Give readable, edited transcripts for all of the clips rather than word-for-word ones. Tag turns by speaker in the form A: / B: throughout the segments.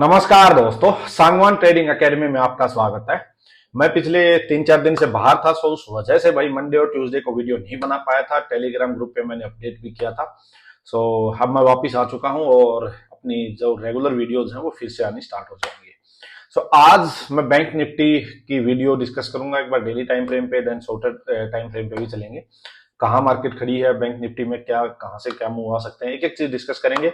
A: नमस्कार दोस्तों, Sangwan trading academy में आपका स्वागत है। मैं पिछले 3-4 दिन से बाहर था, सो उस वजह से भाई मंडे और ट्यूसडे को वीडियो नहीं बना पाया था। टेलीग्राम ग्रुप पे मैंने अपडेट भी किया था। सो अब मैं वापस आ चुका हूं और अपनी जो रेगुलर वीडियोज हैं वो फिर से आनी स्टार्ट हो जाएंगे। सो आज मैं बैंक निफ्टी की वीडियो डिस्कस करूंगा, एक बार डेली टाइम फ्रेम पे, देन शॉर्टर टाइम फ्रेम पे भी चलेंगे। कहाँ मार्केट खड़ी है, बैंक निफ्टी में क्या, कहां से क्या मूव आ सकते हैं, एक एक चीज डिस्कस करेंगे।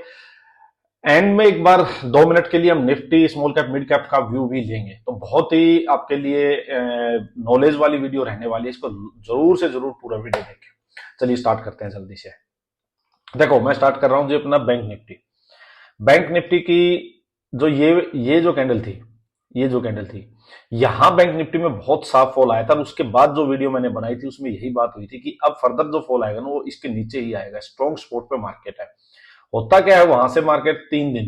A: एंड में एक बार 2 मिनट के लिए हम Nifty small cap mid cap का व्यू भी लेंगे। तो बहुत ही आपके लिए नॉलेज वाली वीडियो रहने वाली है, इसको जरूर से जरूर पूरा वीडियो देखें। चलिए स्टार्ट करते हैं जल्दी से। देखो मैं स्टार्ट कर रहा हूं जी अपना बैंक निफ्टी। बैंक निफ्टी की जो ये जो कैंडल थी, ये जो कैंडल थी, यहां बैंक निफ्टी में बहुत साफ फॉल आया था। और उसके बाद जो वीडियो मैंने बनाई थी उसमें यही बात हुई थी कि अब फर्दर जो फॉल आएगा ना वो इसके नीचे ही आएगा। स्ट्रॉन्ग स्पॉट पे मार्केट है। होता क्या है, वहां से मार्केट 3 दिन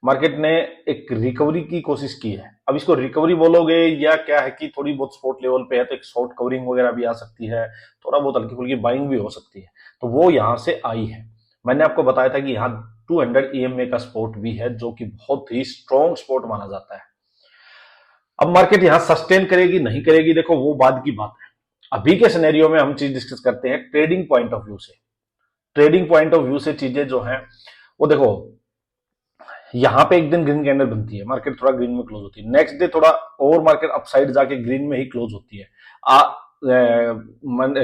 A: मार्केट ने एक रिकवरी की कोशिश की है। अब इसको रिकवरी बोलोगे या क्या है कि थोड़ी बहुत स्पॉट लेवल पे है, तो एक शॉर्ट कवरिंग वगैरह भी आ सकती है, थोड़ा बहुत हल्की फुल्की बाइंग भी हो सकती है। तो वो यहां से आई है। मैंने आपको बताया था कि यहाँ 200 EMA का स्पॉट भी है, जो कि बहुत ही स्ट्रॉन्ग स्पॉट माना जाता है। अब मार्केट यहां सस्टेन करेगी नहीं करेगी, देखो वो बाद की बात है। अभी के सिनेरियो में हम चीज डिस्कस करते हैं ट्रेडिंग पॉइंट ऑफ व्यू से। ट्रेडिंग पॉइंट ऑफ व्यू से चीजें जो हैं वो देखो, यहां पे एक दिन ग्रीन कैंडल बनती है, मार्केट थोड़ा ग्रीन में क्लोज होती है। नेक्स्ट डे थोड़ा और मार्केट अपसाइड जाके ग्रीन में ही क्लोज होती है।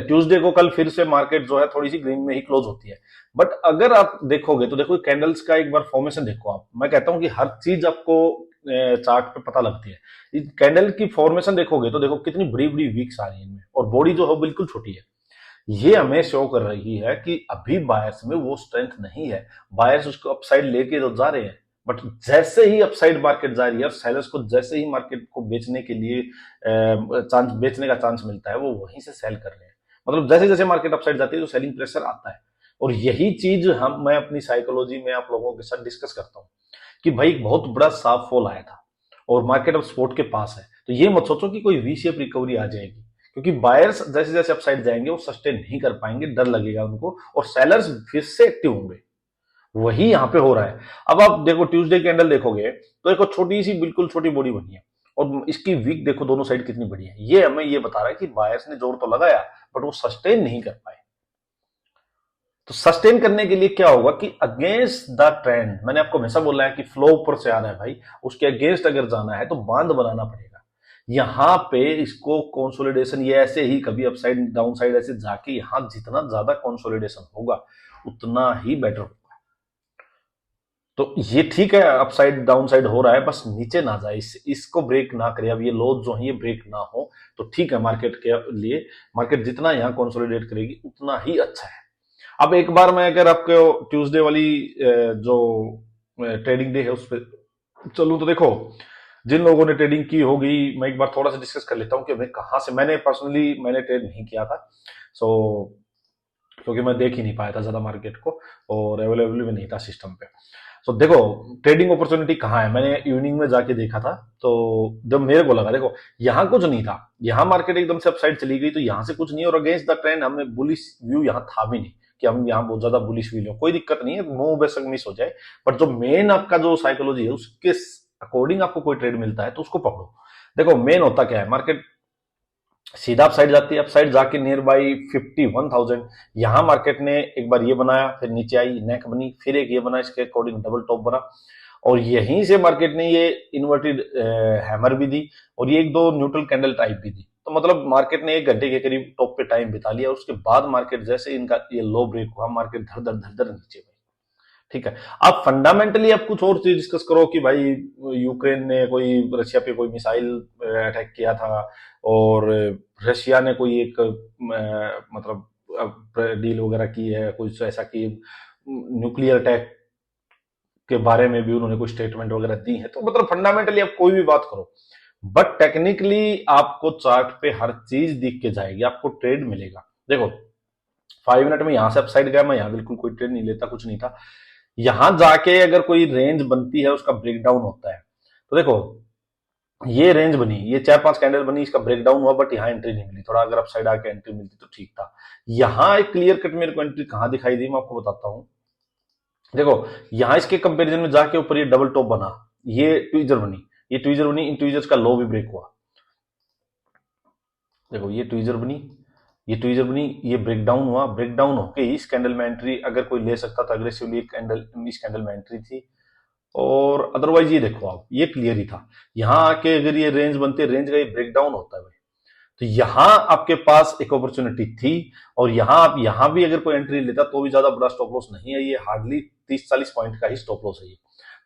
A: ट्यूसडे को कल फिर से मार्केट जो है थोड़ी सी ग्रीन में ही क्लोज होती है। बट अगर आप देखोगे तो देखो कैंडल्स का एक बार फॉर्मेशन देखो आप। मैं कहता हूं कि हर चीज आपको चार्ट पे पता लगती है। कैंडल की फॉर्मेशन देखोगे तो देखो कितनी बड़ी बड़ी वीक्स आ रही है इनमें, और बॉडी जो है बिल्कुल छोटी है। ये हमें शो कर रही है कि अभी बायर्स में वो स्ट्रेंथ नहीं है। बायर्स उसको अपसाइड लेके तो जा रहे हैं, बट जैसे ही अपसाइड मार्केट जा रही है और सेलर्स को जैसे ही मार्केट को बेचने के लिए चांस, बेचने का चांस मिलता है, वो वहीं से सेल कर रहे हैं। मतलब जैसे जैसे मार्केट अपसाइड जाती है तो सेलिंग प्रेशर आता है। और यही चीज मैं अपनी साइकोलॉजी में आप लोगों के साथ डिस्कस करता हूँ कि भाई बहुत बड़ा साफ फॉल आया था और मार्केट अब स्पोर्ट के पास है। तो ये मत सोचो कि कोई वी शेप रिकवरी आ जाएगी, क्योंकि बायर्स जैसे जैसे अपसाइड जाएंगे वो सस्टेन नहीं कर पाएंगे, डर लगेगा उनको, और सेलर्स फिर से एक्टिव होंगे। वही यहां पे हो रहा है। अब आप देखो ट्यूसडे कैंडल देखोगे तो एक छोटी सी, बिल्कुल छोटी बॉडी बनी है, और इसकी वीक देखो दोनों साइड कितनी बड़ी है। ये हमें ये बता रहा है कि बायर्स ने जोर तो लगाया बट वो सस्टेन नहीं कर पाए। तो सस्टेन करने के लिए क्या होगा कि अगेंस्ट द ट्रेंड, मैंने आपको हमेशा बोला है कि फ्लो ऊपर से आ रहा है भाई, उसके अगेंस्ट अगर जाना है तो बांध बनाना पड़ेगा। यहां पे इसको कंसोलिडेशन, ये ऐसे ही कभी अपसाइड डाउन साइड ऐसे जाके यहां जितना ज्यादा कंसोलिडेशन होगा उतना ही बेटर होगा। तो ये ठीक है, अपसाइड डाउन साइड हो रहा है, बस नीचे ना जाए, इसको ब्रेक ना करे। अब ये लोज जो है ये ब्रेक ना हो तो ठीक है मार्केट के लिए। मार्केट जितना यहां कंसोलिडेट करेगी उतना ही अच्छा है। अब एक बार मैं अगर आपको ट्यूसडे वाली जो ट्रेडिंग डे है उस पर चलूं तो देखो, जिन लोगों ने ट्रेडिंग की होगी, मैं एक बार थोड़ा सा डिस्कस कर लेता हूं कि मैं कहां से, मैंने पर्सनली मैंने ट्रेड नहीं किया था। सो क्योंकि मैं देख ही नहीं पाया था ज्यादा मार्केट को, और अवेलेबल भी नहीं था सिस्टम पे। सो देखो ट्रेडिंग अपॉर्चुनिटी कहाँ है, मैंने इवनिंग में जाके देखा था। तो जब मेरे को लगा देखो यहाँ कुछ नहीं था, यहाँ मार्केट एकदम से अपसाइड चली गई तो यहाँ से कुछ नहीं, और अगेंस्ट द ट्रेंड हमें बुलिश व्यू यहाँ था भी नहीं कि हम यहाँ बहुत ज्यादा बुलिश व्यू लो। कोई दिक्कत नहीं है, मूव बेशक मिस हो जाए, बट जो मेन आपका जो साइकोलॉजी है उसके अकॉर्डिंग आपको कोई ट्रेड मिलता है तो उसको पकड़ो। देखो मेन होता क्या है, मार्केट सीधा अपसाइड जाती है, अपसाइड जाके नियर बाई 51,000, यहां मार्केट ने एक बार ये बनाया, फिर नीचे आई नेक बनी, फिर एक ये बना, इसके अकॉर्डिंग डबल टॉप बना, और यहीं से मार्केट ने ये इन्वर्टेड हैमर भी दी, और ये एक दो न्यूट्रल कैंडल टाइप भी दी। तो मतलब मार्केट ने 1 घंटे के करीब टॉप पे टाइम बिता लिया। उसके बाद मार्केट जैसे इनका ये लो ब्रेक हुआ, मार्केट धर धर धर धर नीचे गई। ठीक है, आप फंडामेंटली आप कुछ और चीज डिस्कस करो कि भाई यूक्रेन ने कोई रशिया पे कोई मिसाइल अटैक किया था, और रशिया ने कोई एक मतलब डील वगैरह की है कुछ ऐसा कि न्यूक्लियर अटैक के बारे में भी उन्होंने कुछ स्टेटमेंट वगैरह दी है। तो मतलब फंडामेंटली आप कोई भी बात करो, बट टेक्निकली आपको चार्ट पे हर चीज दिख के जाएगी, आपको ट्रेड मिलेगा। देखो 5 मिनट में यहां से अपसाइड गया, मैं यहां बिल्कुल कोई ट्रेड नहीं लेता, कुछ नहीं था। यहां जाके अगर कोई रेंज बनती है उसका ब्रेकडाउन होता है, तो देखो ये रेंज बनी, ये 4-5 कैंडल बनी, इसका ब्रेकडाउन हुआ, बट यहां एंट्री नहीं मिली। थोड़ा अगर अपसाइड आके एंट्री मिलती तो ठीक था। यहां एक क्लियर कट मेरे को एंट्री कहां दिखाई दी, मैं आपको बताता हूं। देखो यहां इसके कंपैरिजन में जाके ऊपर ये डबल टॉप बना, ये ट्वीजर बनी, ये ट्वीजर बनी, इन ट्वीजर्स का लो भी ब्रेक हुआ। देखो ये ट्वीजर बनी, ये ट्वीजर बनी, ये ब्रेक डाउन हुआ, ब्रेक डाउन होके इस कैंडल में एंट्री अगर कोई ले सकता था अग्रेसिवली, कैंडल इस कैंडल में एंट्री थी। और अदरवाइज ये देखो आप, ये क्लियर ही था। यहां आके अगर ये रेंज बनती है, रेंज का ये ब्रेक डाउन होता है भाई, तो यहां आपके पास एक अपॉर्चुनिटी थी। और यहां आप यहां भी अगर कोई एंट्री लेता तो भी ज्यादा बड़ा स्टॉप लॉस नहीं है, ये हार्डली 30-40 पॉइंट का ही स्टॉप लॉस है ये।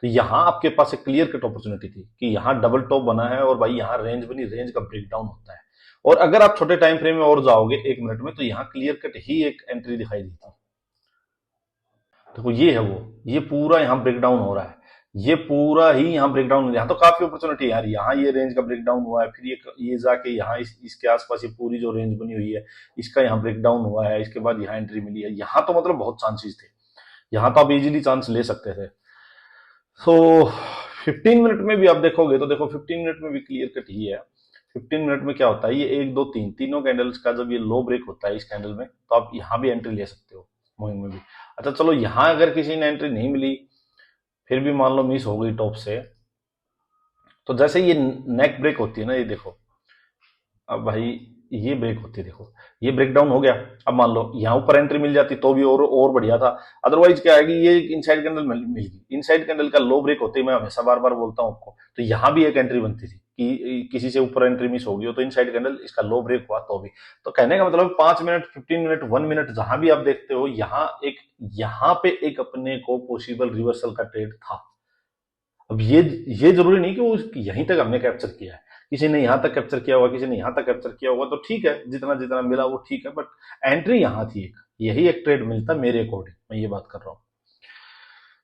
A: तो यहां आपके पास एक क्लियर कट अपॉर्चुनिटी थी कि यहां डबल टॉप बना है और भाई यहां रेंज बनी, रेंज का ब्रेकडाउन होता है। और अगर आप छोटे टाइम फ्रेम में और जाओगे 1 मिनट में, तो यहां क्लियर कट ही एक एंट्री दिखाई देती है। देखो ये है वो, ये पूरा यहां ब्रेकडाउन हो रहा है, ये पूरा ही यहाँ ब्रेकडाउन हो रहा है। यहाँ तो काफी अपॉर्चुनिटी है यार, यहाँ ये रेंज का ब्रेकडाउन हुआ है, फिर ये जाके यहाँ इसके आसपास ये पूरी जो रेंज बनी हुई है इसका यहाँ ब्रेकडाउन हुआ है, इसके बाद यहाँ एंट्री मिली है। यहाँ तो मतलब बहुत चांसेस थे, यहाँ तो आप इजीली चांस ले सकते थे। सो 15 मिनट में भी आप देखोगे तो देखो 15 मिनट में भी क्लियर कट ही है। 15 मिनट में क्या होता है, ये 1 2 3 तीनों कैंडल्स का जब ये लो ब्रेक होता है इस कैंडल में, तो आप यहाँ भी एंट्री ले सकते हो मूविंग में भी। अच्छा चलो, यहाँ अगर किसी ने एंट्री नहीं मिली, फिर भी मान लो मिस हो गई टॉप से, तो जैसे ये नेक ब्रेक होती है ना, ये देखो अब भाई ये ब्रेक होती है, देखो ये ब्रेक डाउन हो गया। अब मान लो यहाँ ऊपर एंट्री मिल जाती तो भी और बढ़िया था। अदरवाइज क्या है कि ये इनसाइड कैंडल मिल गई, इनसाइड कैंडल का लो ब्रेक होते ही मैं हमेशा बार बार बोलता हूँ आपको, तो यहाँ भी एक एंट्री बनती थी कि किसी से ऊपर एंट्री मिस हो गई हो, तो इनसाइड कैंडल इसका लो ब्रेक हुआ तो भी। तो कहने का मतलब 5 मिनट, 15 मिनट, 1 मिनट जहां भी आप देखते हो, यहाँ पे एक अपने को पॉसिबल रिवर्सल का ट्रेड था। अब ये जरूरी नहीं कि वो यहीं तक हमने कैप्चर किया है, किसी ने यहां तक कैप्चर किया होगा, किसी ने यहां तक कैप्चर किया होगा, तो ठीक है, जितना जितना मिला वो ठीक है, बट एंट्री यहां थी एक, यही एक ट्रेड मिलता मेरे अकॉर्डिंग, मैं ये बात कर रहा हूं।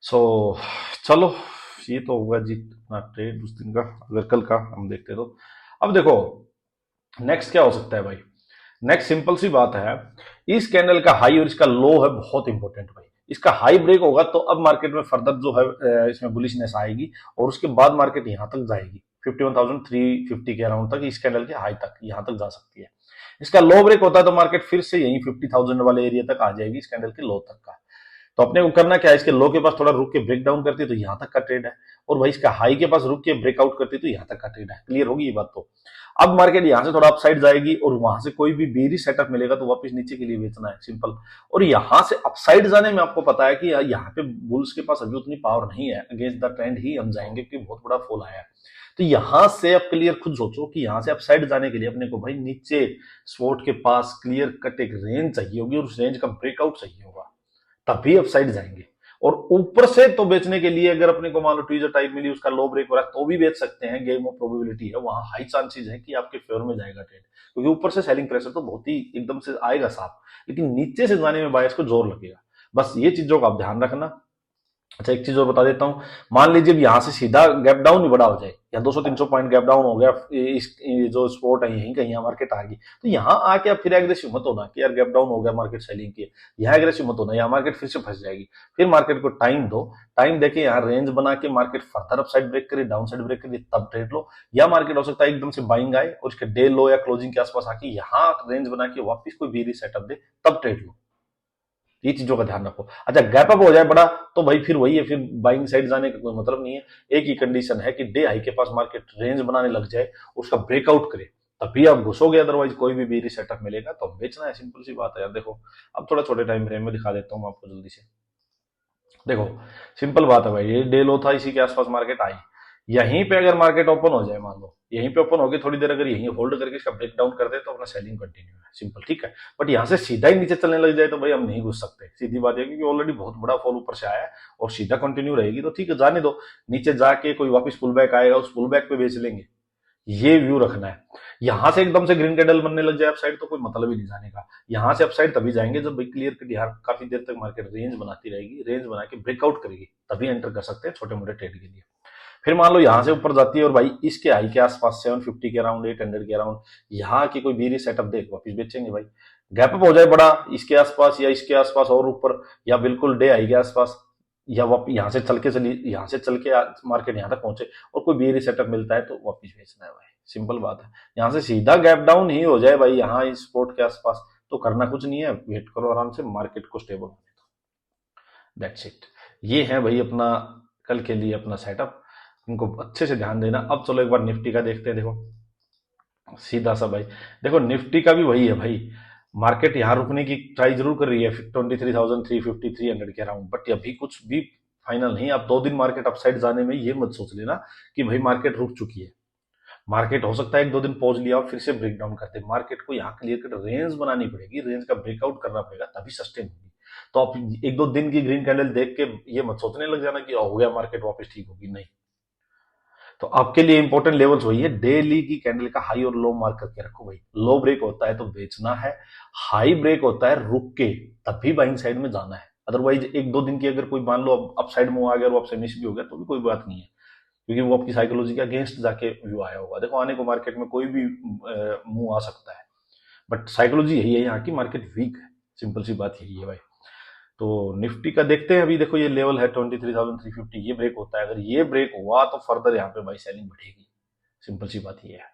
A: सो चलो, ये तो होगा जी अपना ट्रेड उस दिन का। अगर कल का हम देखते तो अब देखो नेक्स्ट क्या हो सकता है भाई। नेक्स्ट सिंपल सी बात है, इस कैंडल का हाई और इसका लो है बहुत इंपॉर्टेंट भाई। इसका हाई ब्रेक होगा तो अब मार्केट में फर्दर जो है इसमें बुलिशनेस आएगी, और उसके बाद मार्केट यहां तक जाएगी 51,350 के अराउंड तक, इस कैंडल के हाई तक यहां तक जा सकती है। इसका लो ब्रेक होता है तो मार्केट फिर से यही 50,000 वाले एरिया तक आ जाएगी, इस कैंडल के लो तक का। तो अपने को करना क्या है, इसके लो के पास थोड़ा रुक के ब्रेक डाउन करती है तो यहां तक का ट्रेड है, और भाई इसका हाई के पास रुक के ब्रेकआउट करती है तो यहां तक का ट्रेड है। क्लियर होगी ये बात। तो अब मार्केट यहां से थोड़ा अपसाइड जाएगी और वहां से कोई भी बेरिश सेटअप मिलेगा तो वापस नीचे के लिए बेचना है, सिंपल। और यहां से अपसाइड जाने में आपको पता है कि यहाँ पे बुल्स के पास अभी उतनी पावर नहीं है, अगेंस्ट द ट्रेंड ही हम जाएंगे क्योंकि बहुत बड़ा फॉल आया है। तो यहां से आप क्लियर खुद सोचो कि यहां से अपसाइड जाने के लिए अपने को भाई नीचे स्पॉट के पास क्लियर कट एक रेंज चाहिए होगी, और उस रेंज का ब्रेकआउट चाहिए होगा, तभी अपसाइड जाएंगे। और ऊपर से तो बेचने के लिए अगर अपने को मान लो ट्वीजर टाइप मिली, उसका लो ब्रेक हो रहा है तो भी बेच सकते हैं, गेम ऑफ प्रोबेबिलिटी है, वहां हाई चांसेस है कि आपके फेवर में जाएगा ट्रेड, क्योंकि ऊपर से सेलिंग प्रेशर तो बहुत ही एकदम से आएगा साफ, लेकिन नीचे से जाने में बायस को जोर लगेगा। बस ये चीजों का आप ध्यान रखना। अच्छा एक चीज और बता देता हूं, मान लीजिए यहां से सीधा गैप डाउन ही बड़ा हो जाए, या 200-300 पॉइंट गैप डाउन हो गया, जो स्पोर्ट है यहीं कहीं मार्केट आ गई, तो यहां आके आप फिर एग्रेसिव मत होना कि यार गैप डाउन हो गया मार्केट सेलिंग की, यहाँ एग्रेसिव मत होना, यहाँ मार्केट फिर से फंस जाएगी। फिर मार्केट को टाइम दो, टाइम देके यहाँ रेंज बना के market further up side break करे, डाउन साइड ब्रेक करे, तब ट्रेड लो। या मार्केट हो सकता है एकदम से बाइंग आए और उसके डे लो या क्लोजिंग के आसपास आके यहाँ रेंज बना के वापिस कोई भी सेटअप दे, तब ट्रेड लो। ये चीजों का ध्यान रखो। अच्छा गैप अप हो जाए बड़ा तो भाई फिर वही है, फिर बाइंग साइड जाने का कोई मतलब नहीं है। एक ही कंडीशन है कि डे हाई के पास मार्केट रेंज बनाने लग जाए, उसका ब्रेकआउट करे, तभी आप घुसोगे, अदरवाइज कोई भी बेरी सेटअप मिलेगा तो बेचना है, सिंपल सी बात है यार। देखो अब थोड़ा छोटे टाइम फ्रेम में दिखा देता हूँ आपको जल्दी से। देखो सिंपल बात है भाई, ये डे लो था, इसी के आसपास मार्केट आई, यहीं पे अगर मार्केट ओपन हो जाए, मान लो यहीं पे ओपन होगी थोड़ी देर, अगर यहीं होल्ड करके इसका ब्रेक डाउन कर दे तो अपना सेलिंग कंटिन्यू है, सिंपल, ठीक है। बट यहाँ से सीधा ही नीचे चलने लग जाए तो भाई हम नहीं घुस सकते, सीधी बात है, क्योंकि ऑलरेडी बहुत बड़ा फॉल ऊपर से आया है, और सीधा कंटिन्यू रहेगी तो ठीक है, जाने दो, नीचे जाके कोई वापस पुल बैक आएगा, उस पुल बैक पे बेच लेंगे, ये व्यू रखना है। यहां से एकदम से ग्रीन कैंडल बनने लग जाए अपसाइड तो कोई मतलब ही नहीं जाने का। यहां से अपसाइड तभी जाएंगे जब भाई क्लियर कट यार काफी देर तक मार्केट रेंज बनाती रहेगी, रेंज बना के ब्रेकआउट करेगी, तभी एंटर कर सकते हैं छोटे मोटे ट्रेड के लिए। फिर मान लो यहां से ऊपर जाती है और भाई इसके हाई के आसपास 750 के अराउंड, 800 के अराउंड, यहाँ की कोई बीरी सेटअप देख वापिस बेचेंगे भाई। गैप अप हो जाए बड़ा इसके आसपास या इसके आसपास और ऊपर, या बिल्कुल डे हाई के आसपास, या यहाँ से चल के चली, यहाँ से चल के मार्केट यहाँ तक पहुंचे और कोई बीरी सेटअप मिलता है तो वापिस बेचना है भाई, सिंपल बात है। यहाँ से सीधा गैप डाउन ही हो जाए भाई यहाँ इस स्पोर्ट के आसपास, तो करना कुछ नहीं है, वेट करो आराम से मार्केट को स्टेबल होने दो, दैट्स इट। ये है भाई अपना कल के लिए अपना सेटअप। इनको अच्छे से ध्यान देना। अब चलो एक बार निफ्टी का देखते हैं। देखो सीधा सा भाई, देखो निफ्टी का भी वही है भाई, मार्केट यहाँ रुकने की ट्राई जरूर कर रही है 23,350 300 के अराउंड, बट अभी कुछ भी फाइनल नहीं। आप 2 दिन मार्केट अपसाइड जाने में ये मत सोच लेना कि भाई मार्केट रुक चुकी है। मार्केट हो सकता है 1-2 दिन पॉज लिया और फिर से ब्रेक डाउन करते, मार्केट को यहाँ क्लियर कट रेंज बनानी पड़ेगी, रेंज का ब्रेकआउट करना पड़ेगा, तभी सस्टेन होगी। तो आप 1-2 दिन की ग्रीन कैंडल देख के ये मत सोचने लग जाना कि हो गया मार्केट वापस ठीक होगी, नहीं। तो आपके लिए इंपॉर्टेंट लेवल्स वही है, डेली की कैंडल का हाई और लो मार्क करके रखो भाई। लो ब्रेक होता है तो बेचना है, हाई ब्रेक होता है रुक के तब भी बाइंग साइड में जाना है। अदरवाइज 1-2 दिन की अगर कोई मान लो अप साइड में आ गया और आपसे मिस भी हो गया तो भी कोई बात नहीं है, क्योंकि वो आपकी साइकोलॉजी के अगेंस्ट जाके व्यू आया होगा। देखो आने को मार्केट में कोई भी मुंह आ सकता है, बट साइकोलॉजी यही है यहाँ की, मार्केट वीक है, सिंपल सी बात यही है भाई। तो निफ्टी का देखते हैं। अभी देखो ये लेवल है 23,350, ये ब्रेक होता है, अगर ये ब्रेक हुआ तो फर्दर यहाँ पे भाई सेलिंग बढ़ेगी, सिंपल सी बात ये है।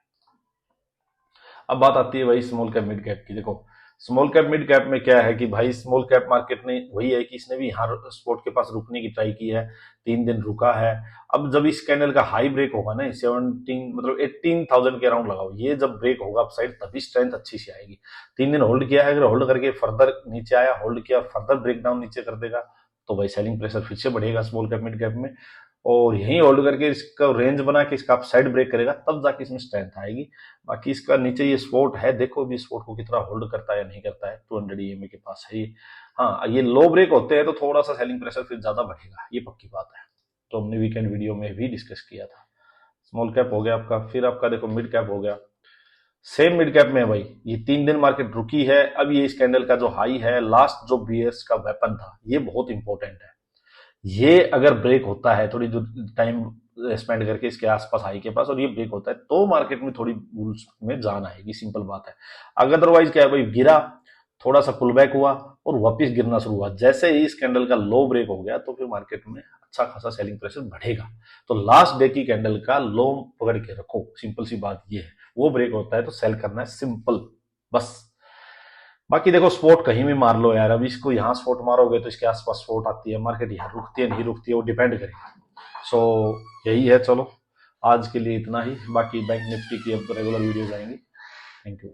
A: अब बात आती है भाई स्मॉल कैप मिड कैप की। देखो स्मॉल कैप मिड कैप में क्या है कि भाई स्मॉल कैप मार्केट ने वही है कि इसने भी यहाँ स्पोर्ट के पास रुकने की ट्राई की है, 3 दिन रुका है। अब जब इस कैंडल का हाई ब्रेक होगा ना 17 मतलब 18,000 के अराउंड लगाओ, ये जब ब्रेक होगा अपसाइड तभी स्ट्रेंथ अच्छी सी आएगी। 3 दिन होल्ड किया है, अगर होल्ड करके फर्दर नीचे आया, होल्ड किया फर्दर ब्रेक डाउन नीचे कर देगा तो भाई सेलिंग प्रेशर फिर से बढ़ेगा स्मॉल कैप मिड कैप में, और यहीं होल्ड करके इसका रेंज बना के इसका अपसाइड ब्रेक करेगा तब जाके इसमें स्ट्रेंथ आएगी। बाकी इसका नीचे ये सपोर्ट है, देखो भी सपोर्ट को कितना होल्ड करता है या नहीं करता है, 200 EMA के पास है ये। हाँ ये लो ब्रेक होते हैं तो थोड़ा सा सेलिंग प्रेशर फिर ज्यादा बढ़ेगा, ये पक्की बात है। तो हमने वीकेंड वीडियो में भी डिस्कस किया था। स्मॉल कैप हो गया आपका, फिर आपका देखो मिड कैप हो गया। सेम मिड कैप में है भाई, ये 3 दिन मार्केट रुकी है। अब ये इस कैंडल का जो हाई है, लास्ट जो बीएस का वेपन था, ये बहुत इंपॉर्टेंट है। ये अगर ब्रेक होता है थोड़ी जो टाइम स्पेंड करके इसके आसपास हाई के पास, और ये ब्रेक होता है तो मार्केट में थोड़ी बुल्स में जान आएगी, सिंपल बात है। अगर अदरवाइज क्या है भाई, गिरा, थोड़ा सा पुल बैक हुआ और वापस गिरना शुरू हुआ, जैसे ही इस कैंडल का लो ब्रेक हो गया तो फिर मार्केट में अच्छा खासा सेलिंग प्रेशर बढ़ेगा। तो लास्ट डे की कैंडल का लो पकड़ के रखो, सिंपल सी बात ये है। वो ब्रेक होता है तो सेल करना है, सिंपल बस। बाकी देखो स्पॉट कहीं भी मार लो यार, अब इसको यहाँ स्पॉट मारोगे तो इसके आसपास स्पॉट आती है, मार्केट यहाँ रुकती है नहीं रुकती है वो डिपेंड करेगा। सो यही है, चलो आज के लिए इतना ही। बाकी बैंक निफ्टी की अब रेगुलर वीडियोज आएंगी। Thank you.